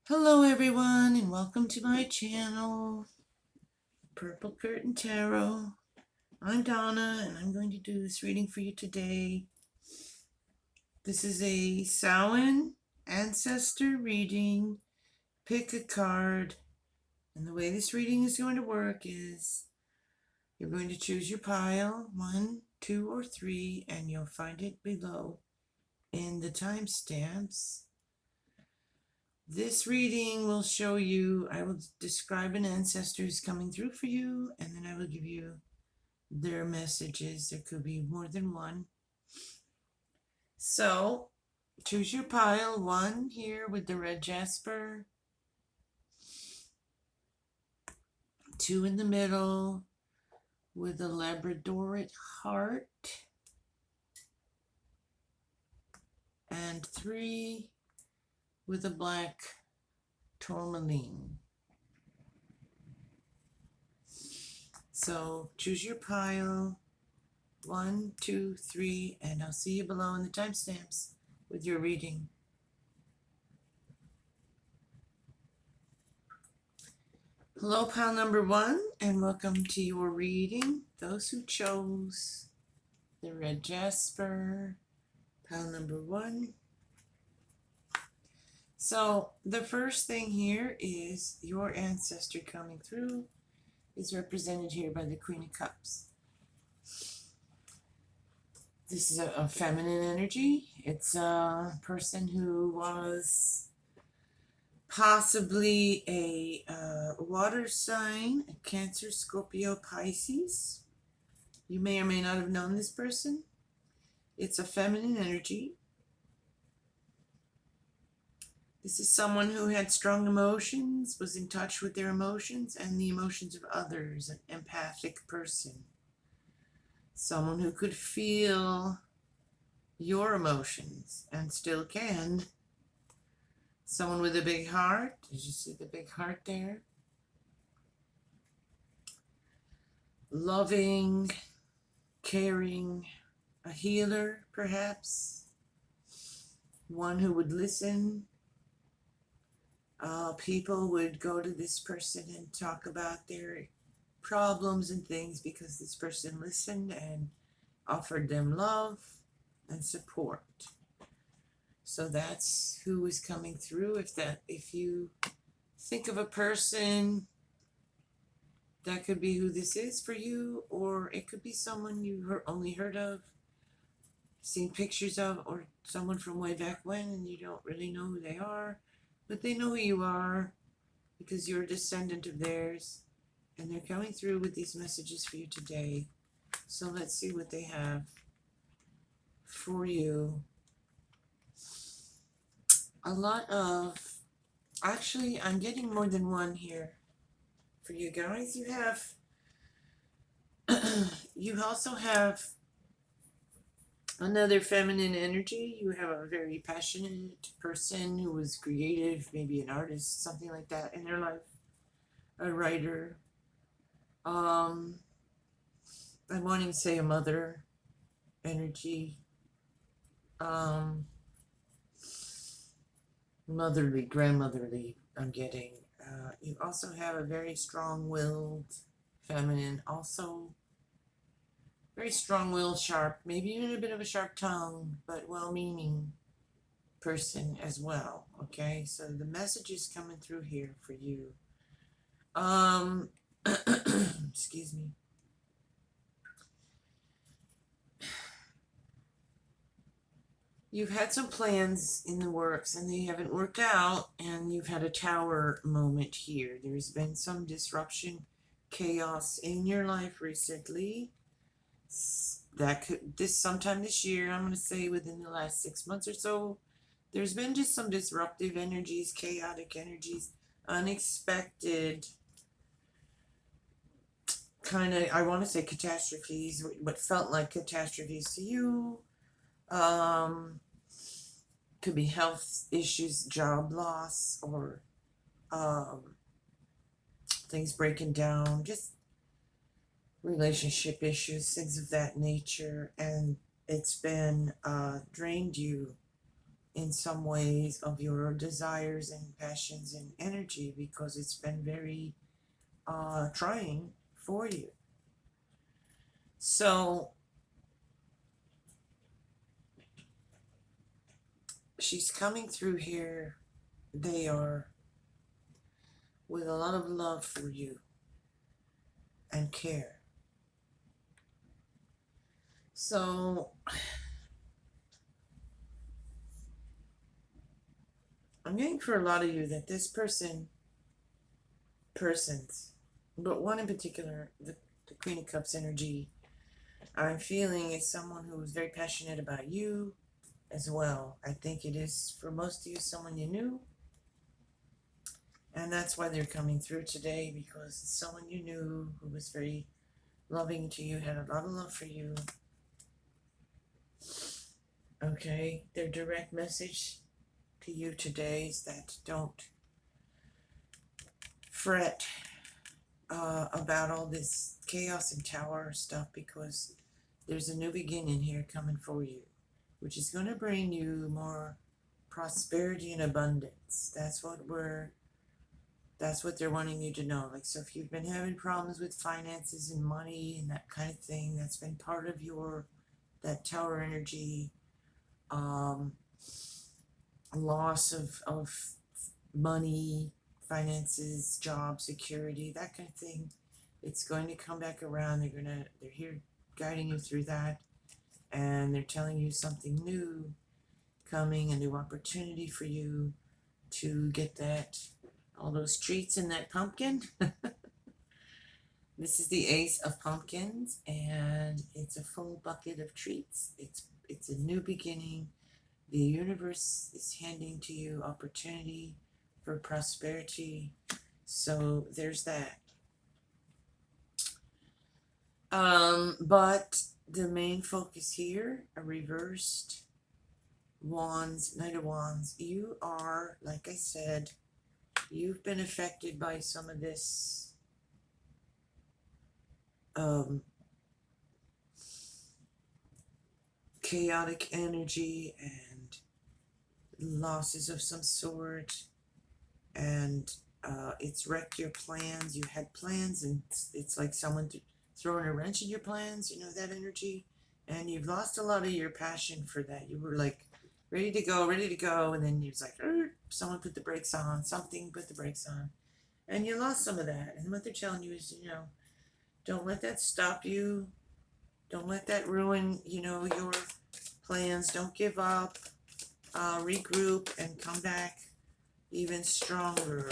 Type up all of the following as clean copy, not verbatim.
Hello everyone and welcome to my channel, Purple Curtain Tarot. I'm Donna and I'm going to do this reading for you today. This is a Samhain ancestor reading. Pick a card, and the way this reading is going to work is you're going to choose your pile, 1, 2, or 3, and you'll find it below in the timestamps. This reading will show you, I will describe an ancestor who's coming through for you, and then I will give you their messages. There could be more than one. So, choose your pile, 1 here with the red jasper, 2 in the middle with a labradorite heart, and 3 with a black tourmaline. So choose your pile, 1, 2, 3, and I'll see you below in the timestamps with your reading. Hello, pile number 1, and welcome to your reading. Those who chose the red jasper, pile number 1. So the first thing here is your ancestor coming through is represented here by the Queen of Cups. This is a feminine energy. It's a person who was possibly a water sign, a Cancer, Scorpio, Pisces. You may or may not have known this person. It's a feminine energy. This is someone who had strong emotions, was in touch with their emotions and the emotions of others, an empathic person. Someone who could feel your emotions and still can. Someone with a big heart. Did you see the big heart there? Loving, caring, a healer perhaps. One who would listen. People would go to this person and talk about their problems and things because this person listened and offered them love and support. So that's who is coming through. If you think of a person, that could be who this is for you, or it could be someone you only heard of, seen pictures of, or someone from way back when and you don't really know who they are, but they know who you are because you're a descendant of theirs, and they're coming through with these messages for you today. So let's see what they have for you. A lot of, actually, I'm getting more than one here for you guys. You have, you also have another feminine energy. You have a very passionate person who was creative, maybe an artist, something like that in their life, a writer. I won't even say a mother energy. Motherly, grandmotherly, I'm getting. You also have a very strong-willed feminine, also very strong-willed, sharp, maybe even a bit of a sharp tongue, but well-meaning person as well. Okay, so the message is coming through here for you. Excuse me. You've had some plans in the works and they haven't worked out, and you've had a tower moment here. There's been some disruption, chaos in your life recently. That could, this sometime this year, I'm going to say within the last 6 months or so, there's been just some disruptive energies, chaotic energies, unexpected kind of, I want to say catastrophes, what felt like catastrophes to you. Could be health issues, job loss, or things breaking down, just relationship issues, things of that nature. And it's been drained you in some ways of your desires and passions and energy, because it's been very trying for you. So she's coming through here. They are with a lot of love for you and care. So I'm getting for a lot of you that this persons, but one in particular, the Queen of Cups energy, I'm feeling is someone who is very passionate about you as well. I think it is for most of you someone you knew, and that's why they're coming through today, because it's someone you knew who was very loving to you, had a lot of love for you. Okay, their direct message to you today is that don't fret about all this chaos and tower stuff, because there's a new beginning here coming for you, which is going to bring you more prosperity and abundance. That's what they're wanting you to know. Like, so if you've been having problems with finances and money and that kind of thing, that's been part of that tower energy, loss of money, finances, job security, that kind of thing, it's going to come back around. They're here guiding you through that, and they're telling you something new coming, a new opportunity for you to get all those treats in that pumpkin. This is the Ace of Pumpkins, and it's a full bucket of treats. It's a new beginning. The universe is handing to you opportunity for prosperity. So there's that. But the main focus here, a reversed Wands, Knight of Wands. You are, like I said, you've been affected by some of this chaotic energy and losses of some sort, and it's wrecked your plans. You had plans, and it's like someone throwing a wrench in your plans, that energy, and you've lost a lot of your passion for that. You were like ready to go, and then it's like someone put the brakes on, something put the brakes on, and you lost some of that. And what they're telling you is, don't let that stop you. Don't let that ruin, your plans. Don't give up. Regroup and come back even stronger.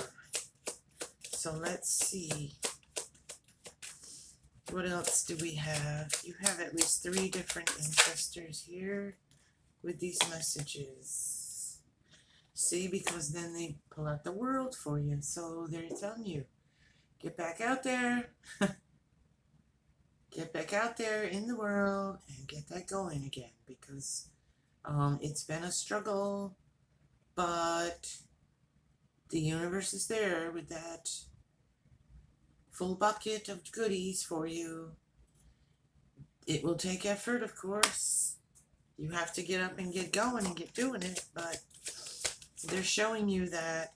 So let's see. What else do we have? You have at least 3 different ancestors here with these messages. See, because then they pull out the world for you. So they're telling you, get back out there. Get back out there in the world and get that going again, because it's been a struggle, but the universe is there with that full bucket of goodies for you. It will take effort, of course. You have to get up and get going and get doing it, but they're showing you that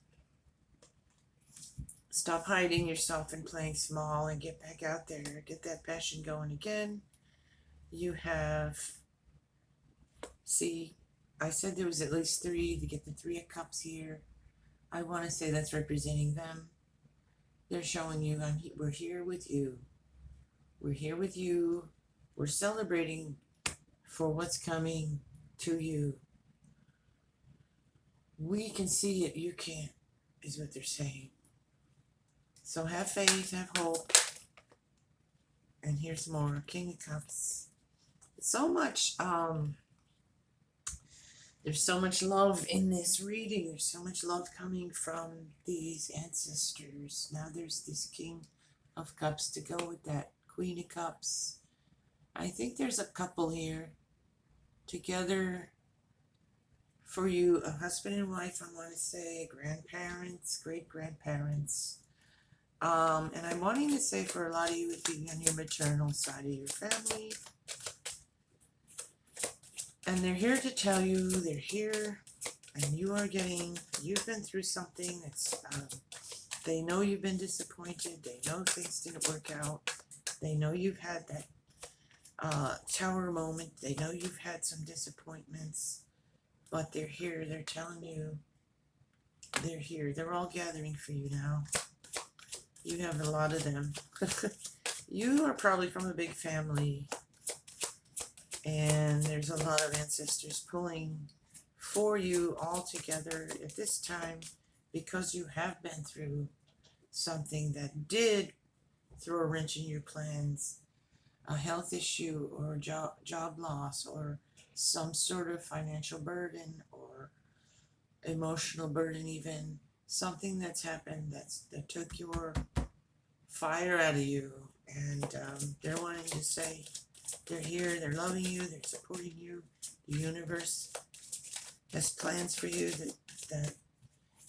stop hiding yourself and playing small and get back out there. Get that passion going again. You have, see, I said there was at least 3 to get the 3 of Cups here. I want to say that's representing them. They're showing you, we're here with you. We're here with you. We're celebrating for what's coming to you. We can see it, you can't, is what they're saying. So have faith, have hope. And here's more. King of Cups. So much, there's so much love in this reading. There's so much love coming from these ancestors. Now there's this King of Cups to go with that Queen of Cups. I think there's a couple here together for you, a husband and wife, I want to say, grandparents, great-grandparents. And I'm wanting to say for a lot of you, it would be on your maternal side of your family. And they're here to tell you, they're here And you've been through something that's, they know you've been disappointed. They know things didn't work out. They know you've had that tower moment. They know you've had some disappointments, but they're here. They're telling you they're here. They're all gathering for you now. You have a lot of them. You are probably from a big family, and there's a lot of ancestors pulling for you all together at this time because you have been through something that did throw a wrench in your plans, a health issue or a job loss or some sort of financial burden or emotional burden, even something that's happened that took your fire out of you, and they're wanting to say they're here, they're loving you, they're supporting you. The universe has plans for you that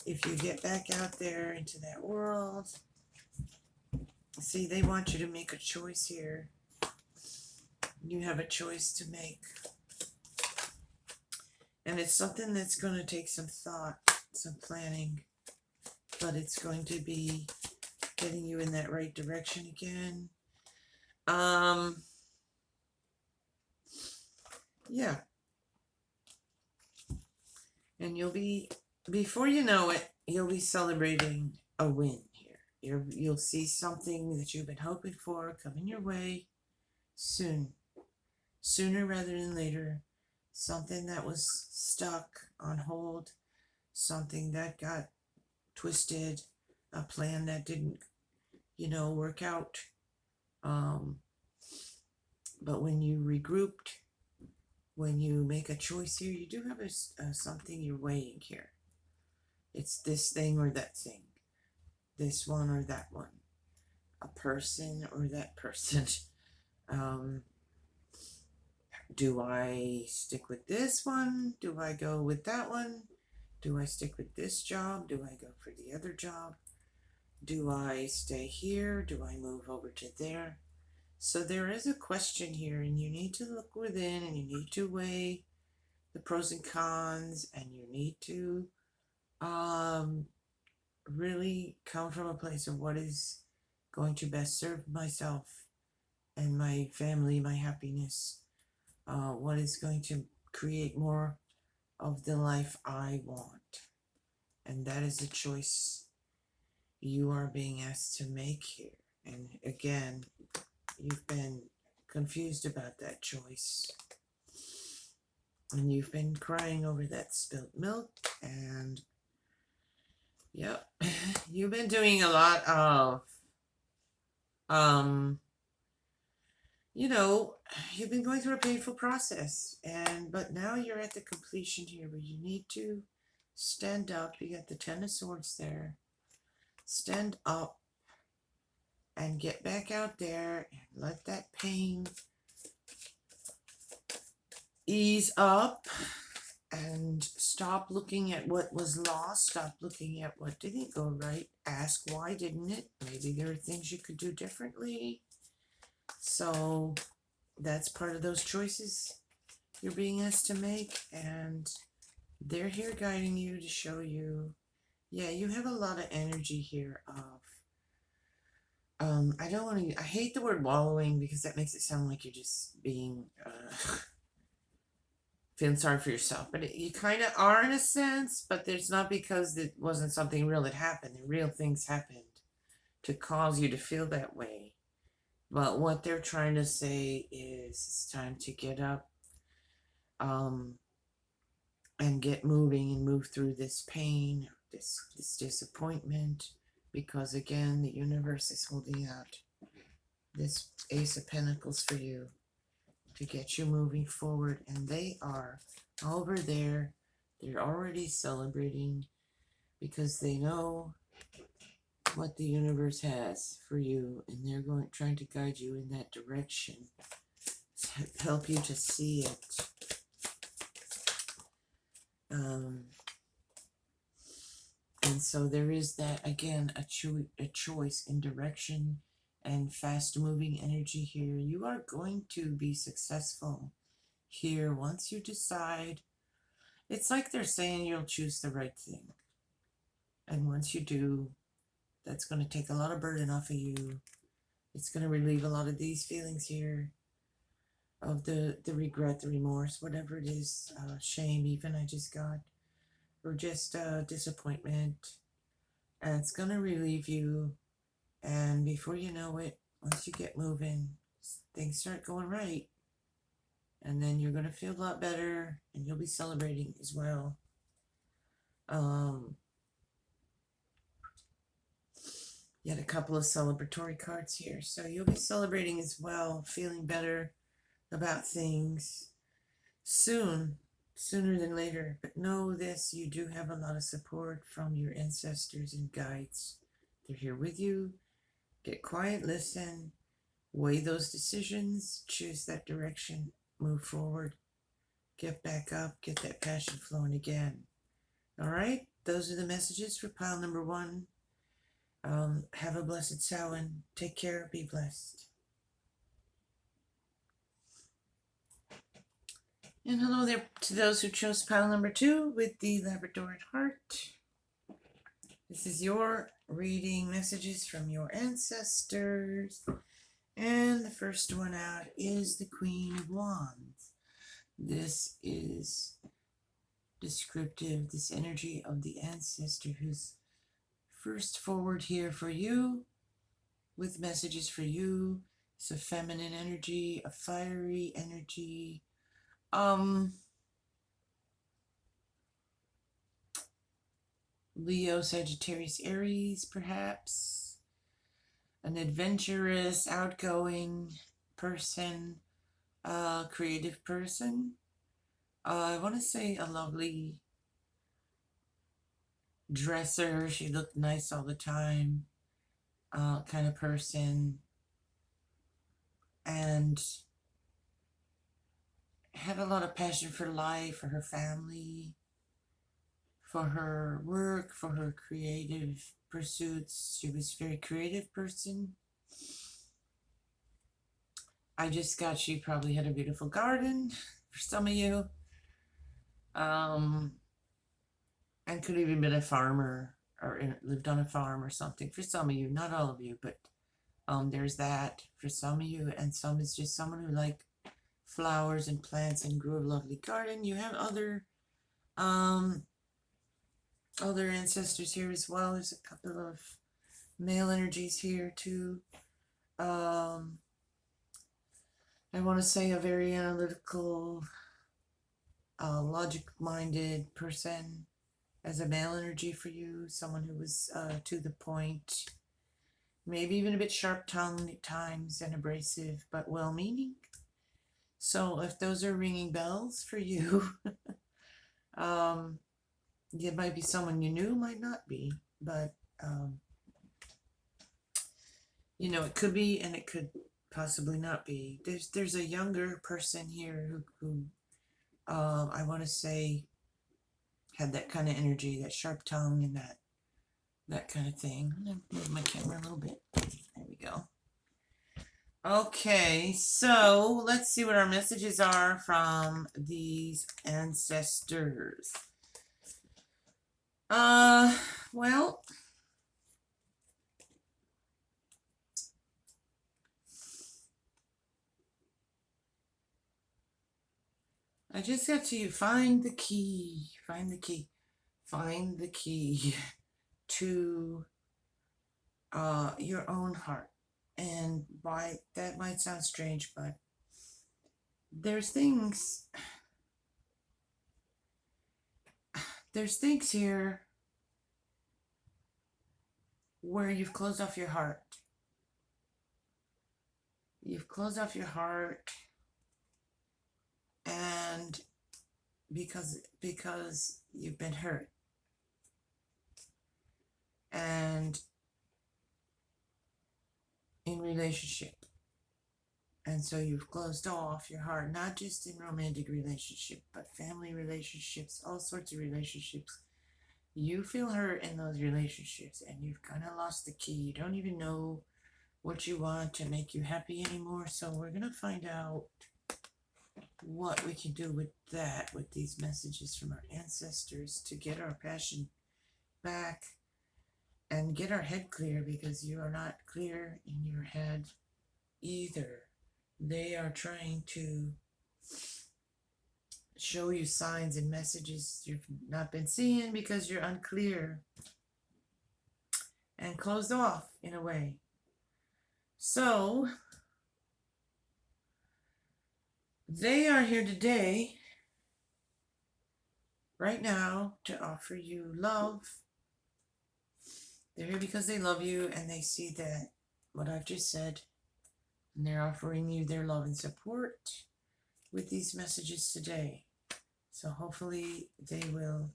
if you get back out there into that world, see, they want you to make a choice here. You have a choice to make. And it's something that's going to take some thought, some planning, but it's going to be getting you in that right direction again. Yeah. And before you know it, you'll be celebrating a win here. You'll see something that you've been hoping for coming your way soon. Sooner rather than later. Something that was stuck on hold. Something that got twisted. A plan that didn't, work out. But when you regrouped, when you make a choice here, you do have something you're weighing here. It's this thing or that thing, this one or that one, a person or that person. Do I stick with this one? Do I go with that one? Do I stick with this job? Do I go for the other job? Do I stay here? Do I move over to there? So there is a question here, and you need to look within, and you need to weigh the pros and cons, and you need to really come from a place of what is going to best serve myself and my family, my happiness, what is going to create more of the life I want. And that is a choice you are being asked to make here. And again, you've been confused about that choice. And you've been crying over that spilt milk. And yep, you've been doing a lot of, you've been going through a painful process. But now you're at the completion here where you need to stand up. You got the Ten of Swords there. Stand up and get back out there and let that pain ease up and stop looking at what was lost. Stop looking at what didn't go right. Ask why didn't it? Maybe there are things you could do differently. So that's part of those choices you're being asked to make, and they're here guiding you to show you, yeah, you have a lot of energy here of I hate the word wallowing because that makes it sound like you're just being, feeling sorry for yourself. But you kind of are in a sense, but there's not because it wasn't something real that happened. The real things happened to cause you to feel that way. But what they're trying to say is it's time to get up, and get moving and move through this pain, this disappointment. Because again, the universe is holding out this Ace of Pentacles for you to get you moving forward. And they are over there. They're already celebrating because they know what the universe has for you. And they're trying to guide you in that direction. To help you to see it. And so there is that, again, a choice in direction and fast-moving energy here. You are going to be successful here once you decide It's like they're saying you'll choose the right thing. And once you do, that's going to take a lot of burden off of you. It's going to relieve a lot of these feelings here of the regret, the remorse, whatever it is, shame even I just got, or just disappointment. And it's going to relieve you. And before you know it, once you get moving, things start going right. And then you're going to feel a lot better and you'll be celebrating as well. Yet a couple of celebratory cards here. So you'll be celebrating as well, feeling better about things soon, sooner than later. But know this, you do have a lot of support from your ancestors and guides. They're here with you. Get quiet, listen, weigh those decisions, choose that direction, move forward, get back up, get that passion flowing again. All right, those are the messages for pile number 1. Have a blessed Samhain. Take care. Be blessed. And hello there to those who chose pile number 2 with the Labrador at heart. This is your reading, messages from your ancestors. And the first one out is the Queen of Wands. This is descriptive, this energy of the ancestor who's first forward here for you with messages for you. It's a feminine energy, a fiery energy. Leo, Sagittarius, Aries, perhaps. An adventurous, outgoing person, creative person. I want to say a lovely dresser. She looked nice all the time, kind of person. And had a lot of passion for life, for her family, for her work, for her creative pursuits. She was a very creative person. I just got she probably had a beautiful garden for some of you. And could have even been a farmer or lived on a farm or something for some of you, not all of you, but there's that for some of you. And some is just someone who liked flowers and plants and grew a lovely garden. You have other ancestors here as well. There's a couple of male energies here too. I want to say a very analytical, logic-minded person as a male energy for you. Someone who was to the point, maybe even a bit sharp-tongued at times and abrasive, but well-meaning. So if those are ringing bells for you, it might be someone you knew, might not be, but it could be and it could possibly not be. There's a younger person here who I want to say had that kind of energy, that sharp tongue and that kind of thing. I'm going to move my camera a little bit. There we go. Okay, so let's see what our messages are from these ancestors. Well, I just got to find the key to your own heart. And why that might sound strange, but there's things here where you've closed off your heart. You've closed off your heart, and because you've been hurt, and in relationship, and so you've closed off your heart, not just in romantic relationship, but family relationships, all sorts of relationships. You feel hurt in those relationships, and you've kind of lost the key. You don't even know what you want to make you happy anymore. So we're gonna find out what we can do with that, with these messages from our ancestors to get our passion back and get our head clear, because you are not clear in your head either. They are trying to show you signs and messages you've not been seeing because you're unclear and closed off in a way. So they are here today, right now, to offer you love. They're here because they love you and they see that what I've just said, and they're offering you their love and support with these messages today. So hopefully they will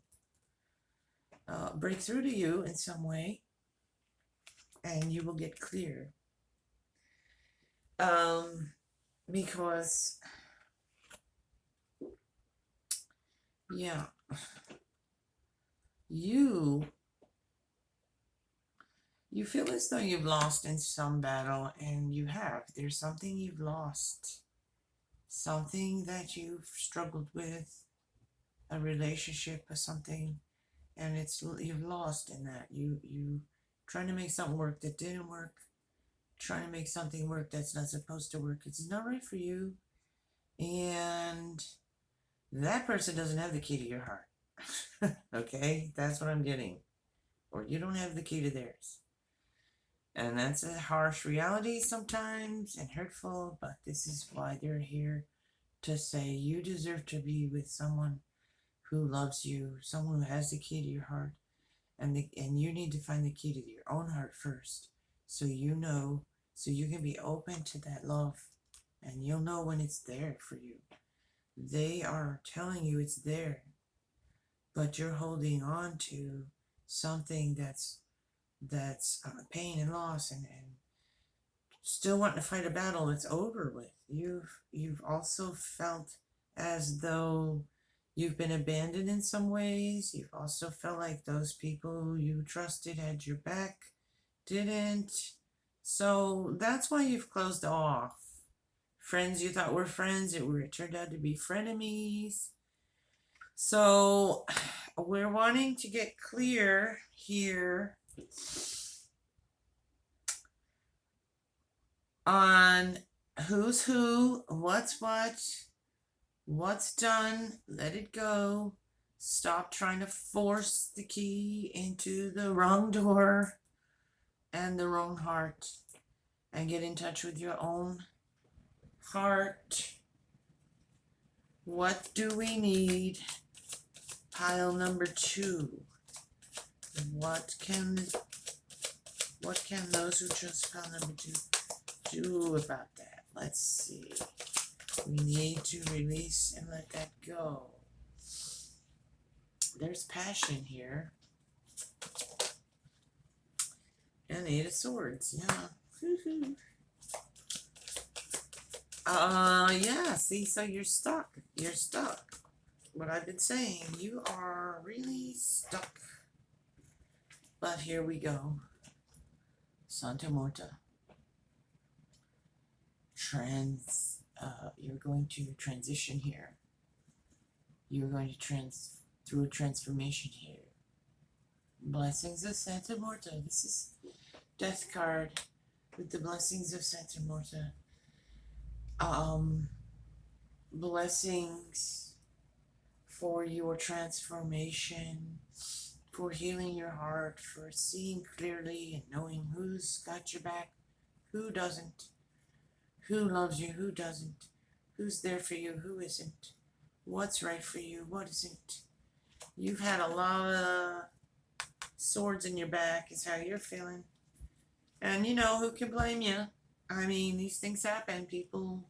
break through to you in some way and you will get clear. Because, yeah, you feel as though you've lost in some battle, and you have. There's something you've lost, something that you've struggled with, a relationship or something, and you've lost in that. You trying to make something work that didn't work, trying to make something work that's not supposed to work. It's not right for you, and that person doesn't have the key to your heart. Okay, that's what I'm getting. Or you don't have the key to theirs. And that's a harsh reality sometimes and hurtful, but this is why they're here, to say you deserve to be with someone who loves you, someone who has the key to your heart, and you need to find the key to your own heart first, so you know, so you can be open to that love, and you'll know when it's there for you. They are telling you it's there, but you're holding on to something that's pain and loss, and still wanting to fight a battle that's over with. You've also felt as though you've been abandoned in some ways. You've also felt like those people you trusted had your back didn't. So that's why you've closed off. Friends you thought were friends, it turned out to be frenemies. So we're wanting to get clear here on who's who, what's done. Let it go. Stop trying to force the key into the wrong door and the wrong heart, and get in touch with your own heart. What do we need? Pile number 2. What can those who chose pile number 2 do about that? Let's see. We need to release and let that go. There's passion here. And 8 of Swords, yeah. Yeah, see, so you're stuck. You're stuck. What I've been saying, you are really stuck. But here we go. Santa Morta. You're going to transition here. You're going to through a transformation here. Blessings of Santa Morta. This is Death card with the blessings of Santa Morta. Blessings for your transformation, for healing your heart, for seeing clearly and knowing who's got your back, who doesn't, who loves you, who doesn't, who's there for you, who isn't, what's right for you, what isn't. You've had a lot of swords in your back is how you're feeling. And you know, who can blame you? I mean, these things happen. People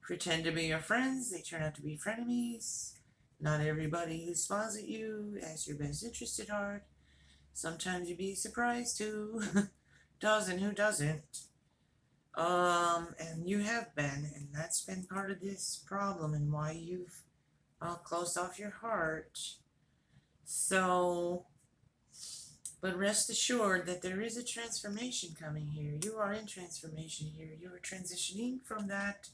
pretend to be your friends, they turn out to be frenemies. Not everybody who smiles at you has your best interest at heart. Sometimes you'd be surprised who does and who doesn't. And you have been, and that's been part of this problem and why you've closed off your heart. So, but rest assured that there is a transformation coming here. You are in transformation here. You are transitioning from that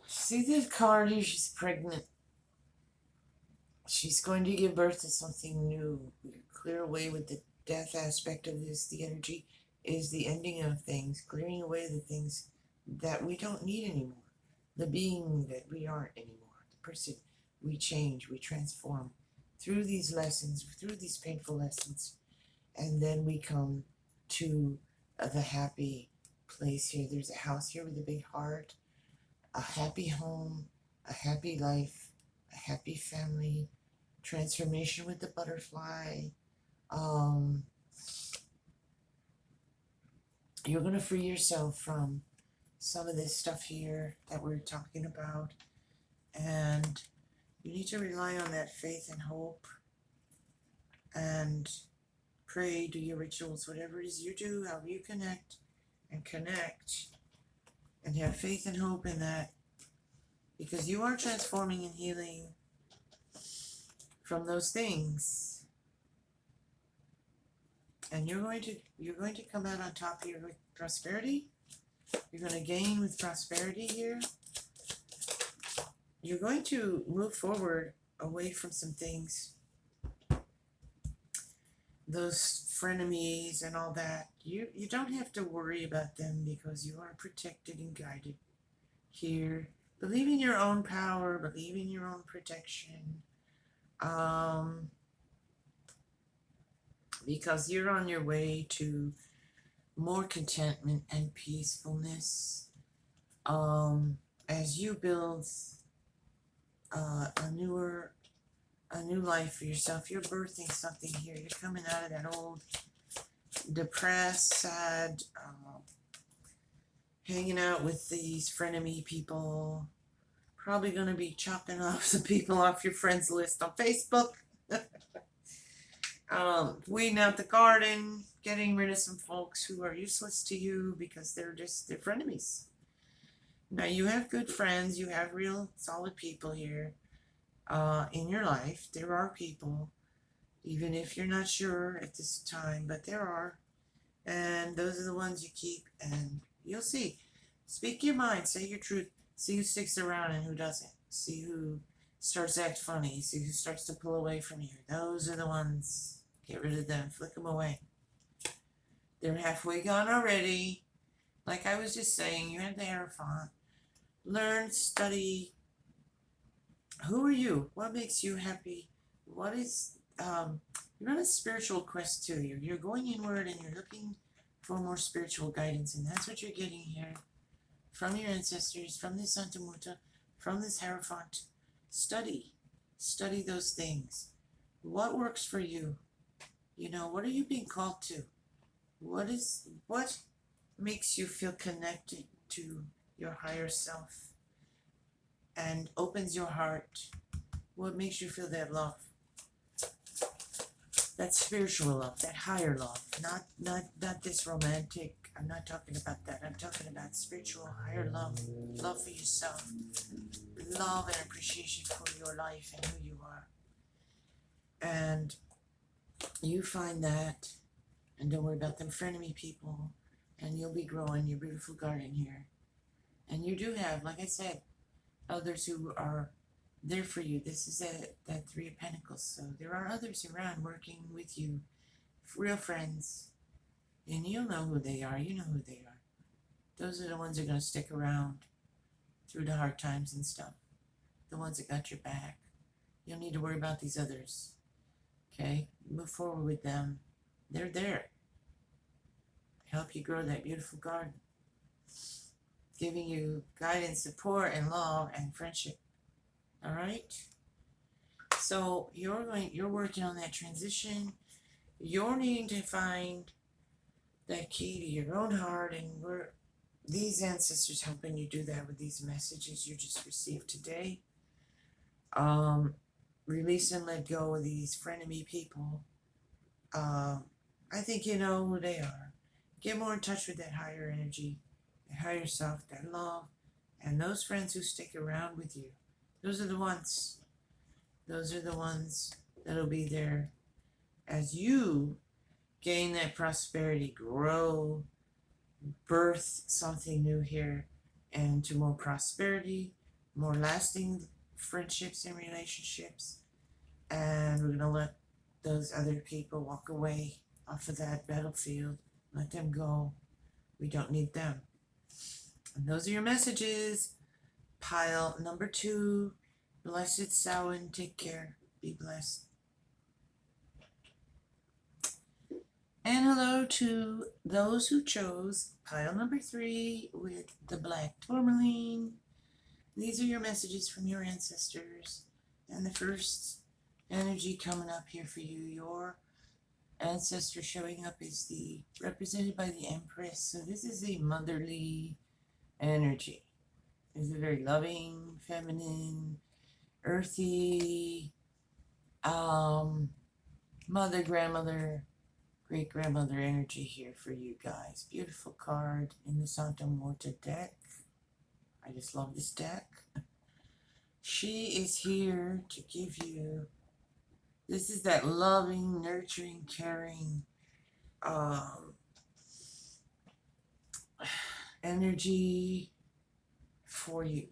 See this card here? She's pregnant. She's going to give birth to something new. Clear away with the death aspect of this. The energy is the ending of things, clearing away the things that we don't need anymore. The being that we aren't anymore. The person we change, we transform through these lessons, through these painful lessons. And then we come to the happy place here. There's a house here with a big heart, a happy home, a happy life, a happy family, transformation with the butterfly. You're going to free yourself from some of this stuff here that we're talking about. And you need to rely on that faith and hope and pray, do your rituals, whatever it is you do, however you connect and have faith and hope in that, because you are transforming and healing from those things, and you're going to come out on top here with prosperity. You're going to gain with prosperity here. You're going to move forward away from some things, those frenemies and all that. You don't have to worry about them because you are protected and guided here. Believe in your own power, believe in your own protection. Because you're on your way to more contentment and peacefulness. As you build a new life for yourself, you're birthing something here. You're coming out of that old depressed, sad, hanging out with these frenemy people. Probably going to be chopping off some people off your friends list on Facebook. Weeding out the garden, getting rid of some folks who are useless to you because they're frenemies. Now you have good friends, you have real solid people here in your life. There are people, even if you're not sure at this time, but there are. And those are the ones you keep, and you'll see. Speak your mind, say your truth, see who sticks around and who doesn't. See who starts to act funny, see who starts to pull away from you. Those are the ones. Get rid of them, flick them away. They're halfway gone already. Like I was just saying, you have the Hierophant. Learn, study. Who are you? What makes you happy? What is, you're on a spiritual quest too. You're going inward and you're looking for more spiritual guidance, and that's what you're getting here from your ancestors, from this Santa Muta, from this Hierophant. Study those things. What works for you? You know, what are you being called to? What makes you feel connected to your higher self and opens your heart? What makes you feel that love? That spiritual love, that higher love, not this romantic. I'm not talking about that. I'm talking about spiritual, higher love for yourself, love and appreciation for your life and who you are. And you find that, and don't worry about them frenemy people, and you'll be growing your beautiful garden here. And you do have, like I said, others who are there for you. This is that Three of Pentacles. So there are others around working with you, real friends, and you'll know who they are. You know who they are. Those are the ones that are going to stick around through the hard times and stuff. The ones that got your back. You don't need to worry about these others. Okay? Move forward with them. They're there. Help you grow that beautiful garden. Giving you guidance, support, and love, and friendship. All right? So you're working on that transition. You're needing to find that key to your own heart, and these ancestors helping you do that with these messages you just received today. Release and let go of these frenemy people. I think you know who they are. Get more in touch with that higher energy, that higher self, that love, and those friends who stick around with you. Those are the ones that'll be there as you gain that prosperity, grow, birth something new here, and to more prosperity, more lasting friendships and relationships. And we're going to let those other people walk away off of that battlefield. Let them go. We don't need them. And those are your messages. Pile number 2. Blessed Samhain. Take care. Be blessed. And hello to those who chose pile number 3 with the black tourmaline. These are your messages from your ancestors. And the first energy coming up here for you, your ancestor showing up is represented by the Empress. So this is a motherly energy. It's a very loving, feminine, earthy, mother, grandmother, great-grandmother energy here for you guys. Beautiful card in the Santa Muerta deck. I just love this deck. She is here to give you, this is that loving, nurturing, caring energy for you.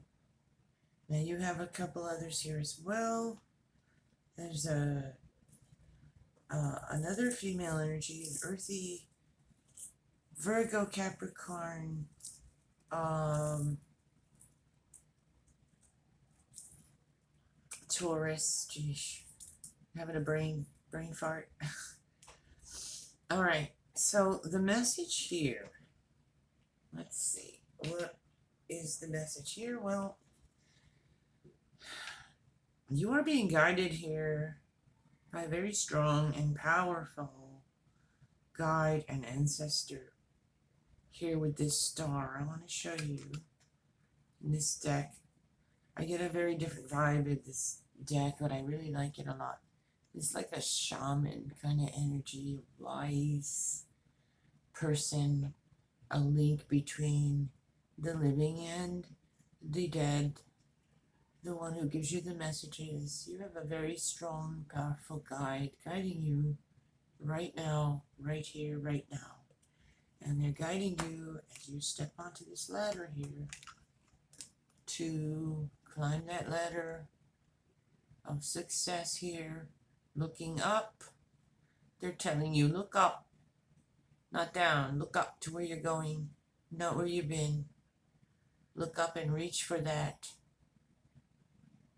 Now you have a couple others here as well. There's another female energy, an earthy, Virgo, Capricorn, Taurus. Geesh, having a brain fart. All right, so the message here, let's see, what is the message here? Well, you are being guided here by a very strong and powerful guide and ancestor here with this star. I want to show you in this deck. I get a very different vibe with this deck, but I really like it a lot. It's like a shaman kind of energy, a wise person, a link between the living and the dead, the one who gives you the messages. You have a very strong, powerful guide guiding you right now, right here, right now. And they're guiding you as you step onto this ladder here to climb that ladder of success here, looking up. They're telling you, look up, not down. Look up to where you're going, not where you've been. Look up and reach for that,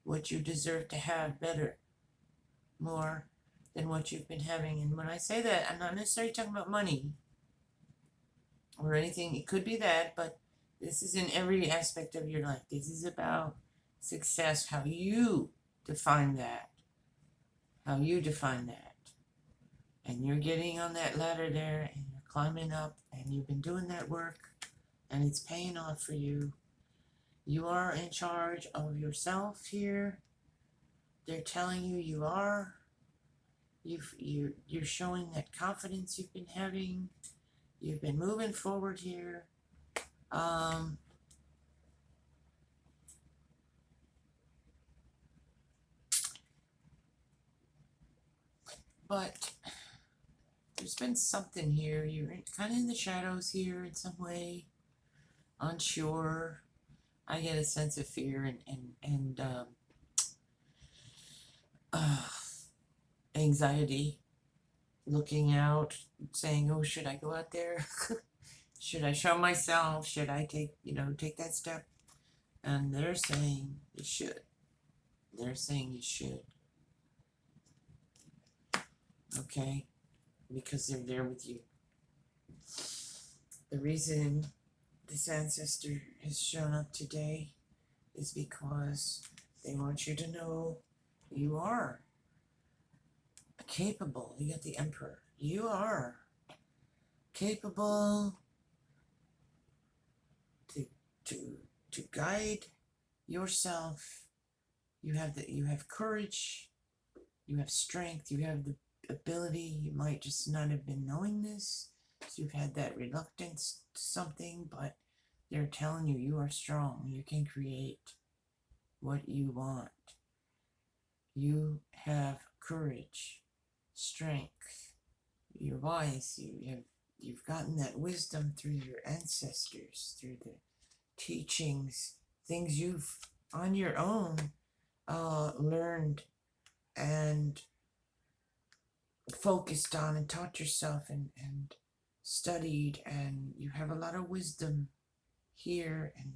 what you deserve to have, better, more than what you've been having. And when I say that, I'm not necessarily talking about money or anything. It could be that, but this is in every aspect of your life. This is about success, how you define that. How you define that. And you're getting on that ladder there, and you're climbing up, and you've been doing that work, and it's paying off for you. You are in charge of yourself here. They're telling you you are. You're showing that confidence you've been having. You've been moving forward here. But there's been something here. You're kind of in the shadows here in some way, unsure. I get a sense of fear and anxiety, looking out, saying, oh, should I go out there? Should I show myself? Should I take that step? And they're saying you should. They're saying you should. Okay? Because they're there with you. The reason this ancestor has shown up today is because they want you to know you are capable. You got the Emperor. You are capable to guide yourself. You have courage. You have strength. You have the ability. You might just not have been knowing this. So you've had that reluctance to something, but they're telling you you are strong. You can create what you want. You have courage, strength. You're wise. You've gotten that wisdom through your ancestors, through the teachings, things you've on your own learned and focused on and taught yourself and studied, and you have a lot of wisdom here, and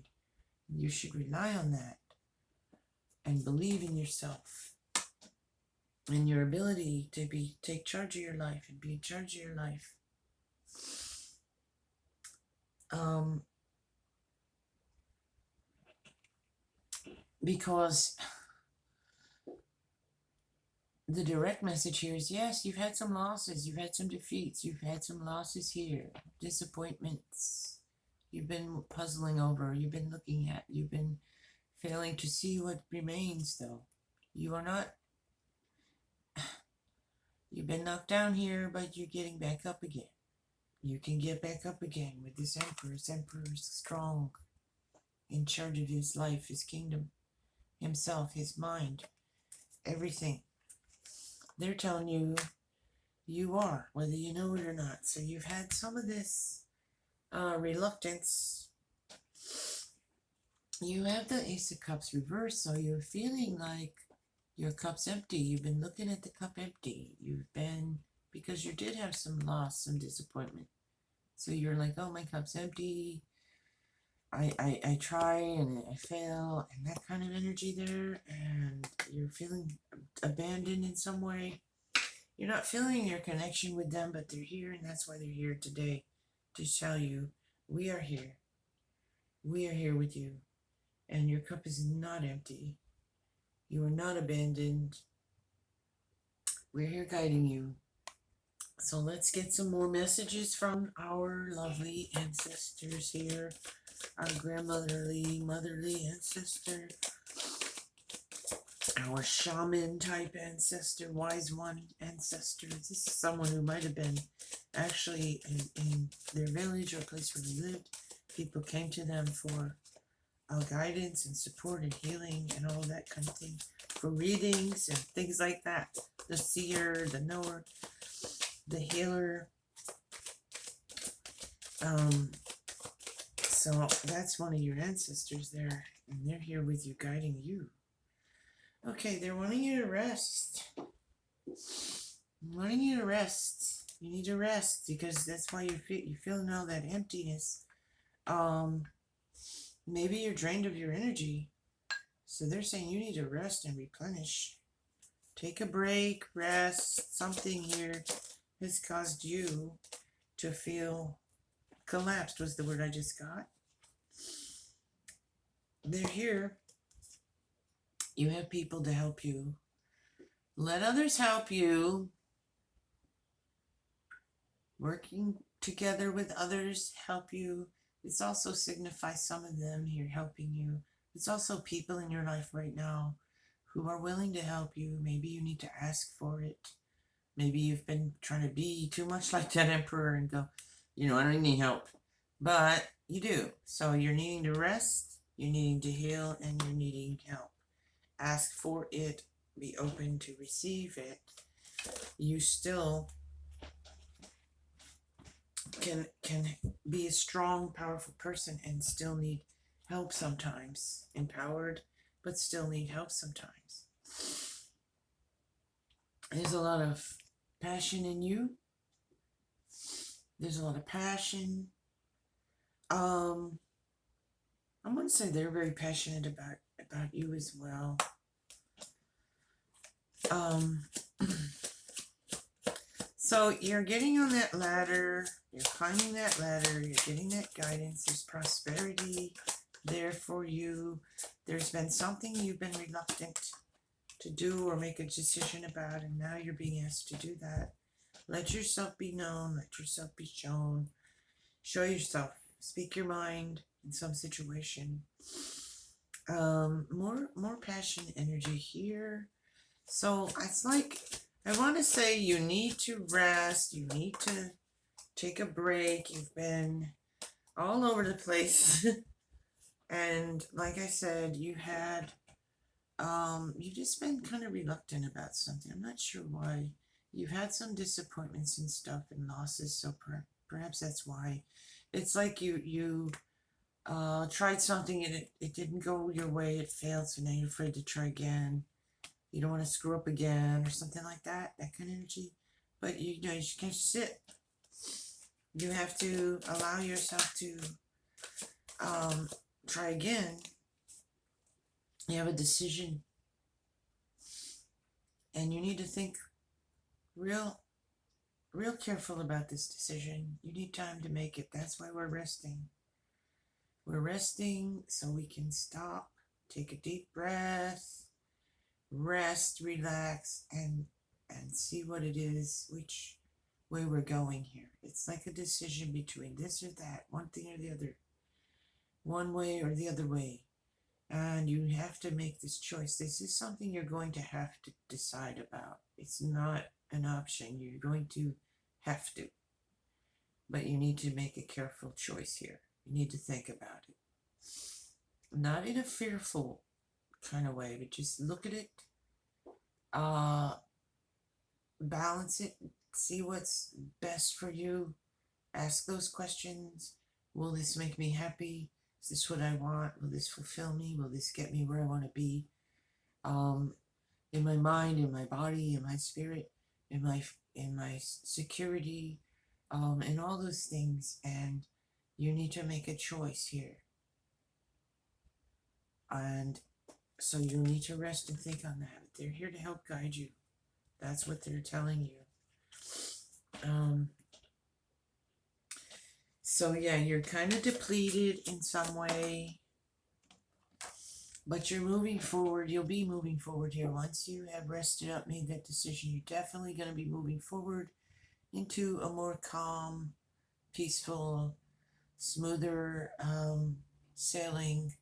you should rely on that and believe in yourself and your ability to take charge of your life and be in charge of your life. Because the direct message here is, yes, you've had some losses, you've had some defeats, you've had some losses here, disappointments you've been puzzling over, you've been looking at, you've been failing to see what remains, though. You are not, you've been knocked down here, but you're getting back up again. You can get back up again with this emperor. This emperor is strong, in charge of his life, his kingdom, himself, his mind, everything. They're telling you, you are, whether you know it or not. So you've had some of this reluctance. You have the Ace of Cups reversed, so you're feeling like your cup's empty. You've been looking at the cup empty. You've been, because you did have some loss, some disappointment. So you're like, oh, my cup's empty. I try and I fail, and that kind of energy there, and you're feeling abandoned in some way. You're not feeling your connection with them, but they're here, and that's why they're here today, to tell you, we are here. We are here with you, and your cup is not empty. You are not abandoned. We're here guiding you. So let's get some more messages from our lovely ancestors here. Our grandmotherly, motherly ancestor, our shaman type ancestor, wise one ancestor. This is someone who might have been actually in their village or place where they lived. People came to them for guidance and support and healing and all that kind of thing, for readings and things like that. The seer, the knower, the healer. So that's one of your ancestors there, and they're here with you, guiding you. Okay, they're wanting you to rest. Wanting you to rest. You need to rest, because that's why you're feeling all that emptiness. Maybe you're drained of your energy. So they're saying you need to rest and replenish. Take a break, rest. Something here has caused you to feel collapsed, was the word I just got. They're here. You have people to help you. Let others help you. Working together with others help you. This also signifies some of them here helping you. It's also people in your life right now who are willing to help you. Maybe you need to ask for it. Maybe you've been trying to be too much like that emperor and go, I don't need help. But you do. So you're needing to rest, you're needing to heal, and you're needing help. Ask for it. Be open to receive it. You still can be a strong, powerful person and still need help sometimes. Empowered, but still need help sometimes. There's a lot of passion in you. There's a lot of passion. I'm going to say they're very passionate about you as well. So you're getting on that ladder, you're climbing that ladder, you're getting that guidance, there's prosperity there for you. There's been something you've been reluctant to do or make a decision about, and now you're being asked to do that. Let yourself be known, let yourself be shown. Show yourself, speak your mind in some situation. More passion, energy here. So it's like, I want to say you need to rest, you need to take a break. You've been all over the place. And like I said, you've just been kind of reluctant about something. I'm not sure why. You've had some disappointments and stuff and losses, so perhaps that's why. It's like you tried something and it didn't go your way, it failed, so now you're afraid to try again. You don't want to screw up again or something like that, that kind of energy. But you know, you can't sit. You have to allow yourself to try again. You have a decision, and you need to think real careful about this decision. You need time to make it. That's why we're resting. We're resting so we can stop, take a deep breath, rest, relax, and see what it is, which way we're going here. It's like a decision between this or that, one thing or the other, one way or the other way. And you have to make this choice. This is something you're going to have to decide about. It's not an option. You're going to have to. But you need to make a careful choice here. You need to think about it. Not in a fearful kind of way, but just look at it, balance it, see what's best for you. Ask those questions. Will this make me happy? Is this what I want? Will this fulfill me? Will this get me where I want to be? In my mind, in my body, in my spirit, in my security, and all those things. And you need to make a choice here. And so you need to rest and think on that. They're here to help guide you. That's what they're telling you. So yeah, you're kind of depleted in some way, but you're moving forward. You'll be moving forward here. Once you have rested up, made that decision, you're definitely going to be moving forward into a more calm, peaceful, smoother sailing.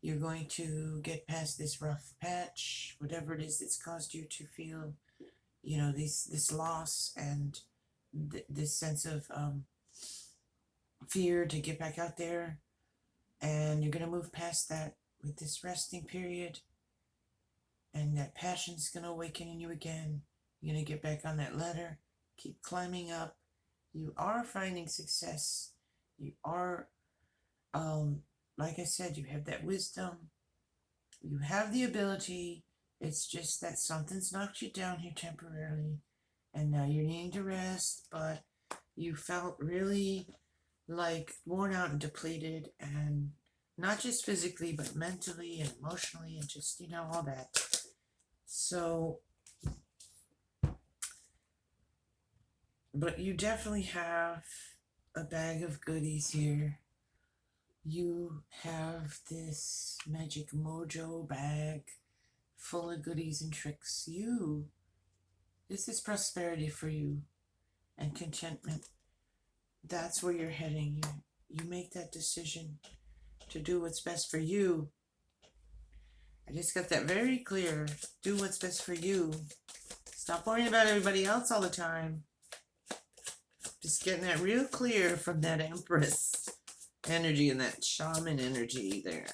You're going to get past this rough patch, whatever it is that's caused you to feel, you know, this loss and this sense of fear to get back out there. And you're going to move past that with this resting period. And that passion's going to awaken in you again. You're going to get back on that ladder, keep climbing up. You are finding success. You are, like I said, you have that wisdom. You have the ability. It's just that something's knocked you down here temporarily. And now you're needing to rest, but you felt really like worn out and depleted, and not just physically, but mentally and emotionally, and just, you know, all that. So, but you definitely have a bag of goodies here. You have this magic mojo bag full of goodies and tricks. This is prosperity for you and contentment. That's where you're heading. You make that decision to do what's best for you. I just got that very clear. Do what's best for you. Stop worrying about everybody else all the time. Just getting that real clear from that Empress energy and that shaman energy there.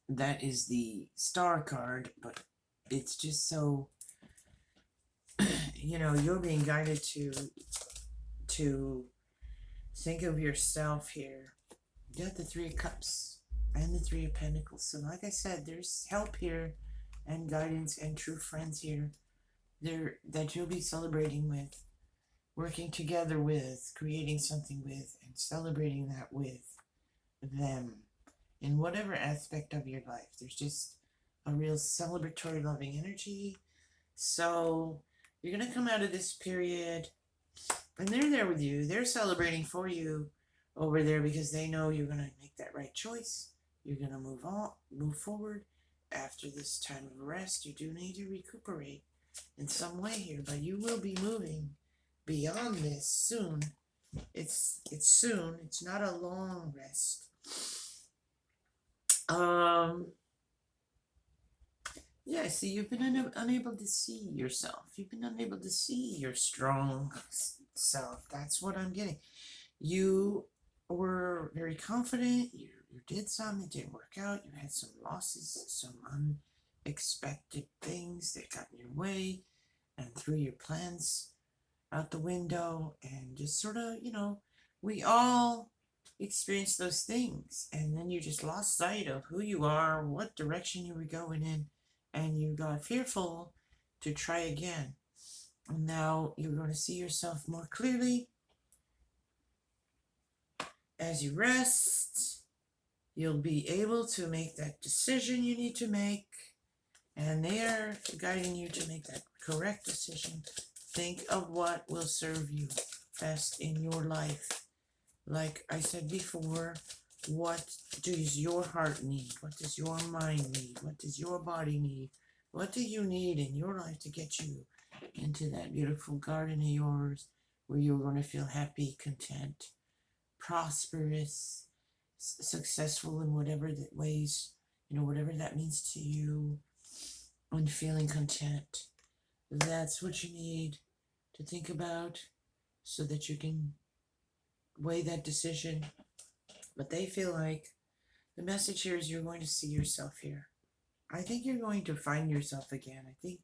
That is the star card, but it's just so, you know, you're being guided to think of yourself here. You got the Three of Cups and the Three of Pentacles. So like I said, there's help here and guidance and true friends here that you'll be celebrating with, working together with, creating something with, and celebrating that with them in whatever aspect of your life. There's just a real celebratory, loving energy. So you're going to come out of this period, and they're there with you. They're celebrating for you over there because they know you're going to make that right choice. You're going to move forward. After this time of rest, you do need to recuperate in some way here, but you will be moving beyond this soon. It's soon. It's not a long rest. Yeah, see, you've been unable to see yourself. You've been unable to see your strong self. That's what I'm getting. You were very confident. You did some. It didn't work out. You had some losses, some unexpected things that got in your way and threw your plans out the window, and just sort of, you know, We all experience those things, and then you just lost sight of who you are, what direction you were going in, and you got fearful to try again. And now you're going to see yourself more clearly as you rest. You'll be able to make that decision you need to make, and they are guiding you to make that correct decision. Think of what will serve you best in your life. Like I said before, what does your heart need? What does your mind need? What does your body need? What do you need in your life to get you into that beautiful garden of yours where you're going to feel happy, content, prosperous, successful in whatever that ways, whatever that means to you, and feeling content? That's what you need to think about so that you can weigh that decision. But they feel like the message here is you're going to see yourself here. I think you're going to find yourself again. I think